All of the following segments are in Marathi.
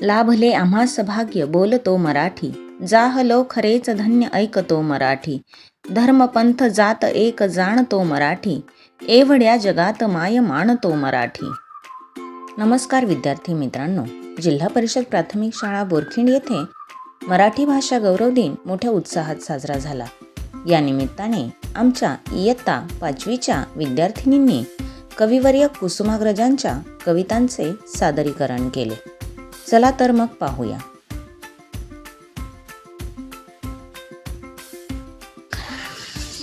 लाभले आम्हास भाग्य बोलतो मराठी, जाहलो खरेच धन्य ऐकतो मराठी, धर्मपंथ जात एक जाणतो मराठी, एवढ्या जगात माय मानतो मराठी. नमस्कार विद्यार्थी मित्रांनो, जिल्हा परिषद प्राथमिक शाळा बोरखिंड येथे मराठी भाषा गौरव दिन मोठ्या उत्साहात साजरा झाला. या निमित्ताने आमच्या इयत्ता 5वीच्या विद्यार्थिनींनी कविवर्य कुसुमाग्रजांच्या कवितांचे सादरीकरण केले. चला तर मग पाहूया.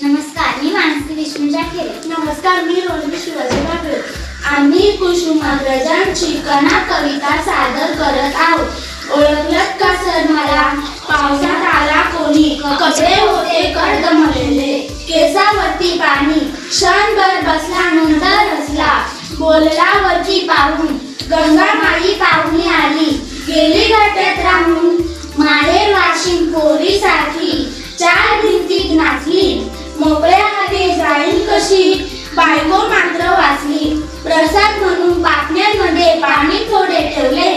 नमस्कार, मी मानसी विष्णू जाखेरे. नमस्कार, मी रोहिणी शिवाजी पाटील. आम्ही कुसुमाग्रजांची कणा कविता सादर करत आहोत. ओळखलत का सर मला? पावसात आला कोणी, कपडे होते कडकमलेले, केसावरती पाणी, क्षणभर बसला नंतर हसला, बोलला वरती पाहून, गंगा माई पाहुणी आली, गेली घाटात राहून, माहेर वाशिम पोरीसारखी, चार भिंतीत नाचली, मोकळ्या हाती जाईल कशी, बायको मात्र वाचली, प्रसाद म्हणून पापण्यांमध्ये पाणी थोडे ठेवले,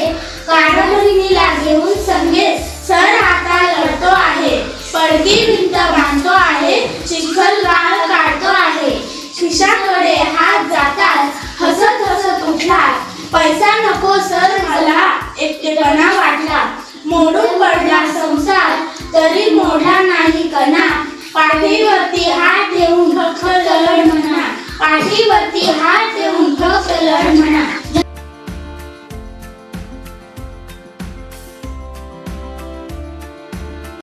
कारभारिणीला घेऊन संगे सर आता लढतो आहे, पडकी भिंत बांधतो आहे, चिखल गाळ काढतो आहे, खिशाकडे हात जातात, हसत हसत उठला, पैसा नको सर मला, एकटेपणा वाटला, मोडून पडला संसार तरी मोडला नाही कणा, पाठीवरती हात ठेवून फक्त लढ म्हणा, पाठीवरती हात ठेवून फक्त लढ म्हणा.